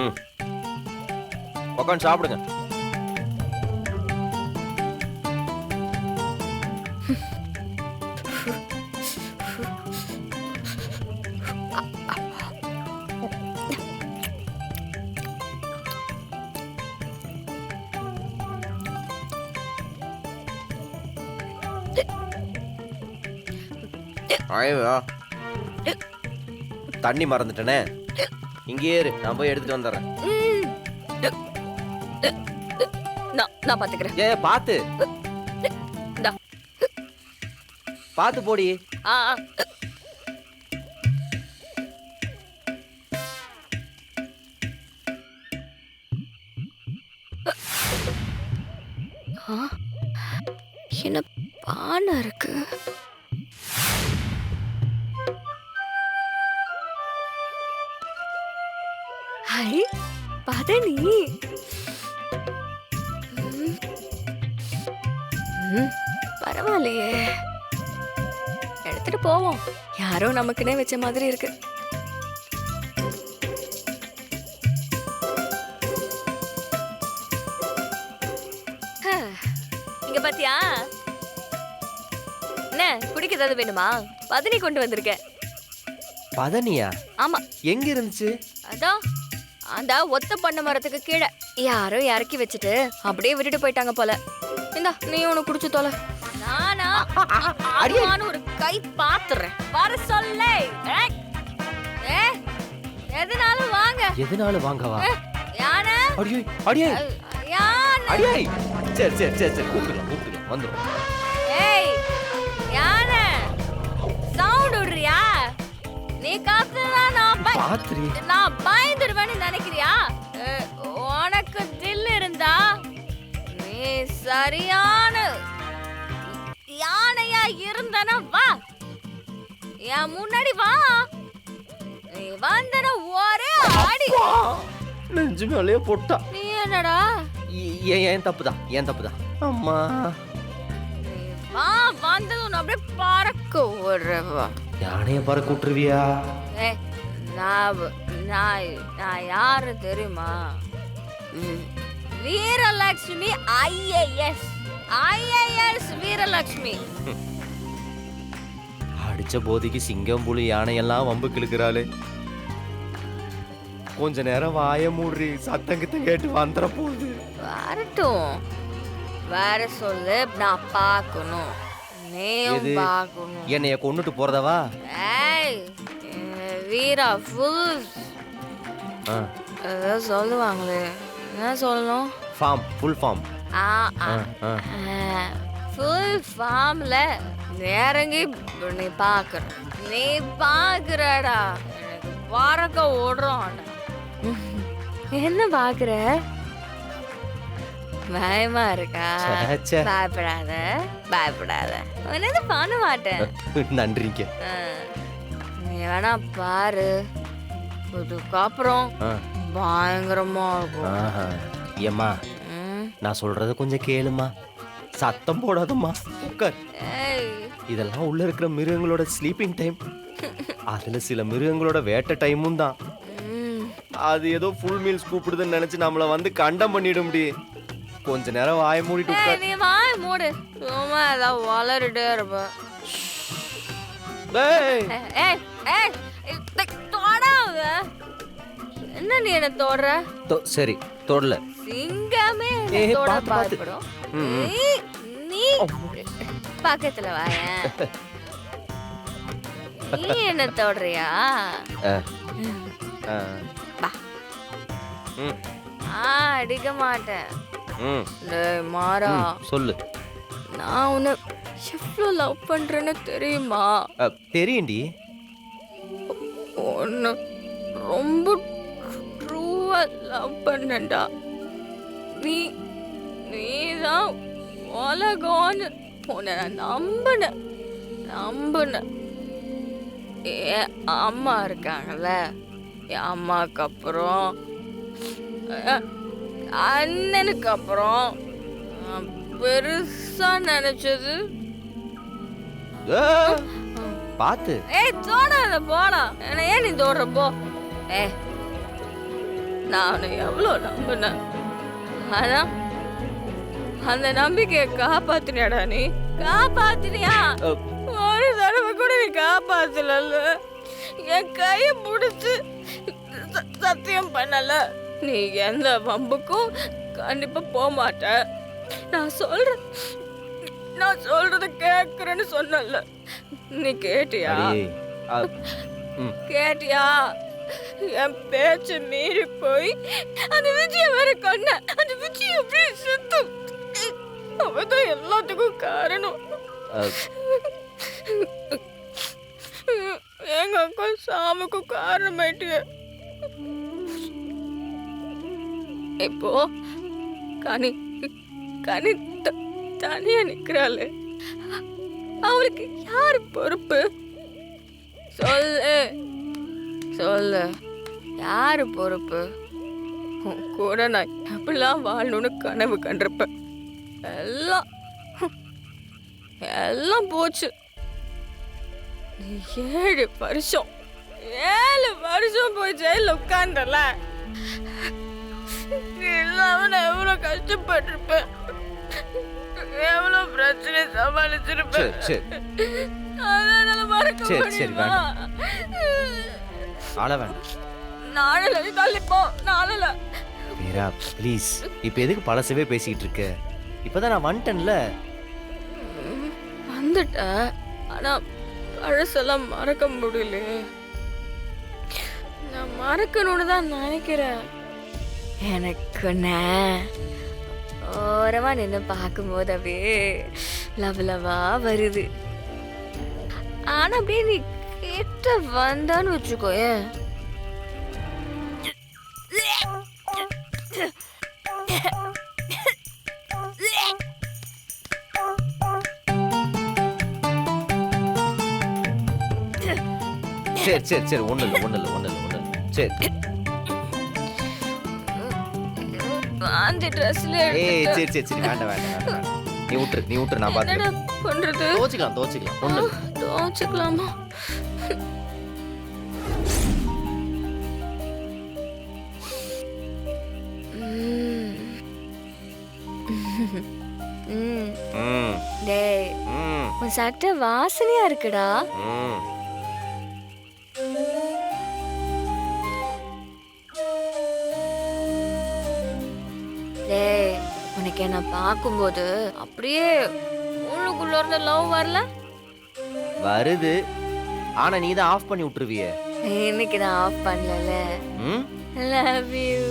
ம். உட்காந்து சாப்பிடுங்க. ஐயோ, தண்ணி மறந்துட்டேனே. இங்கேயே இரு, நான் போய் எடுத்துட்டு வந்துடுறேன். நான் பாத்துக்கிறேன். ஏ பாத்து பாத்து போடி. என்ன பானை இருக்கு? ஹை பதனி. பரவாயில்லையே, எடுத்துட்டு போவோம். யாரோ நமக்குன்னே வச்ச மாதிரி இருக்கு. இங்க பாத்தியா? என்ன குடிக்க ஏதாவது வேணுமா? பதனி கொண்டு வந்திருக்கேன். பதனியா? ஆமா. எங்க இருந்துச்சு? அதான் அந்த ஒத்த பண்ண மரத்துக்கு கீழே யாரோ இறக்கி வச்சுட்டு அப்படியே விட்டுட்டு போயிட்டாங்க போல. இந்தா நீ உனக்கு குடிச்சு தொலை. நானா அடியானு ஒரு கை பாத்துறேன். வர சொல்லே. எதனாலும் வாங்க. எதனாலும் வாங்கவா? யானை அடியே அடியே யானை. அடியே. சரி சரி சரி சரி, கூப்பிடுங்க வந்துரும். ஏய் யானை, சவுண்ட் விடுறியா? நீ காத்துனா நான் பயந்துருவேன்னு நினைக்கிறியா? உனக்கு தில் இருந்தா நீ சரியான யானையா இருந்தனா வா, என் முன்னாடி வா. நீ வந்தன ஒரே அடி நெஞ்சு மேலேயே போட்டா. நீ என்னடா? ஏன் தப்புதான் அம்மா. நீ வா, வந்ததும் அப்படியே பறக்க விடுறவா. யானைய பறக்க விட்டுருவியா? நான் யாரு தெரியுமா? வீரலட்சுமி ஐஏஎஸ். வீரலட்சுமி. அடிச்ச போதைக்கு சிங்கம் புலி யானையெல்லாம் வம்பு கிழக்குறாளே. கொஞ்ச நேரம் வாய மூடுறி, சத்தங்கத்தை கேட்டு வந்துட போகுது. வரட்டும், வர சொல்லு. நான் பார்க்கணும், நீயும் பார்க்கணும். என்னைய கொண்டுட்டு போறதவா? ஏய் வீரா ஃபுல் ஏதோ சொல்லுவாங்களே, என்ன சொல்லணும்? Full form. ஃபுல் ஃபார்ம்ல இறங்கி நீ பாக்குறடா. எனக்கு பறக்க ஓடுறோம். என்ன பாக்குற? பயமா இருக்கா? பயப்படாத ஒன்னு பண்ண மாட்டேன். நன்றிங்க. நீ வேணா பாரு, அதுக்கப்புறம் பயங்கரமா இருக்கும். ஏம்மா, நான் சொல்றத கொஞ்சம் கேளுமா, சத்தம் போடாதம்மா, உட்கார். இதெல்லாம் உள்ள இருக்கிற மிருகங்களோட ஸ்லீப்பிங் டைம். அதுல சில மிருகங்களோட வேட்டை டைமும் தான். அது ஏதோ ஃபுல் மீல்ஸ் கூப்பிடுதுன்னு நினைச்சு நம்மள வந்து கண்டம் பண்ணிட முடியும். கொஞ்ச நேரம் வாய மூடிட்டு உட்கார். நீ வாய மூடு, சும்மா ஏதாவது வளரிட்டே இருப்ப. என்ன நீ என்ன தோடுற? சரி தொடல. சிங்கமே தோட பாத்துடும். நீ பக்கத்துல வாயேன். நீ என்ன தோடுறியா? அடிக்க மாட்டேன். மாறா சொல்லு. நான் உன்னை எவ்வளவு லவ் பண்றேன்னு தெரியுமா? தெரியும்டி. உன்னை ரொம்ப ட்ரூவா லவ் பண்ணேன்டா. நீதான் உலகம்னு உன்னை நான் நம்பினேன். என் அம்மா இருக்காங்கல்ல, என் அம்மாவுக்கு அப்புறம் அண்ணனுக்கு அப்புறம் பெருசா நினைச்சது. பாத்து தோடாத போடா. ஏன் நீ தோடுற போ. நான் உன்னை எவ்வளோ நம்பினேன். ஆனா அந்த நம்பிக்கையை காப்பாத்தினியாடா நீ? காப்பாத்தினியா? ஒரு தடவை கூட நீ காப்பாத்தல. என் கைய பிடிச்சு சத்தியம் பண்ணல, நீ எந்த வம்புக்கும் கண்டிப்பா போக மாட்ட. நான் சொல்றத கேக்குறேன்னு சொன்னல, நீ கேட்டியா? கேட்டியா? என் பேச்ச மீறி போய் அந்த விஜய வேற கொன்ன. அந்த விஜய் எப்படி செத்து? அவதான் எல்லாத்துக்கும் காரணம். எங்க அக்கா சாமுக்கும் காரணமாயிட்டு இப்போ கனி கனி தனியா நிக்கிறாள். அவளுக்கு யாரு பொறுப்பு? சொல்லு சொல்லு, யாரு பொறுப்பு? உன் கூட நான் எப்படிலாம் வாழணும்னு கனவு கண்டிருப்பேன். எல்லாம் எல்லாம் போச்சு. நீ 7 வருஷம் போய் ஜெயில உட்கார்ந்தல. இல்லாம நான் எவ்வளவு கஷ்டப்பட்டிருப்பேன், எவ்வளவு பிரச்சனை சமாளிச்சிருப்பேன். அதனால மறக்க முடியுமா? நாளல தள்ளிப்போ, நாளல. மீரா ப்ளீஸ், இப்போ எதுக்கு பழசவே பேசிட்டு இருக்க? இப்பதான் நான் வந்துட்டேன்ல. வந்துட்ட, ஆனா பழசெல்லாம் மறக்க முடியல. நான் மறக்கணும்னு தான் நினைக்கிறேன். எனக்கு ஓரமா நின்று பார்க்கும்போது அப்படியே லவலவா வருது. ஆனா அப்படியே நீ கிட்ட வந்தான்னு வச்சுக்கோயேன், சரி சரி சரி, ஒண்ணு இல்ல. சரி அந்த ட்ரெஸ்ல சரி வேண்டாம். நீ விட்டுரு, நான் என்னடா பாத்துக்கிறேன். பண்றது? துவச்சிக்கலாம். ஒண்ணு இல்ல. துவச்சிக்கலாமா? டேய், உன் சட்டை வாசனையா இருக்குடா. டேய், உனக்கு என்ன பார்க்கும்போது அப்படியே உள்ளுக்குள்ள இருந்த லவ் வரல? வருது, ஆனா நீ தான் ஆஃப் பண்ணி விட்டுருவியே. இன்னைக்கு நான் ஆஃப் பண்ணல. Love you.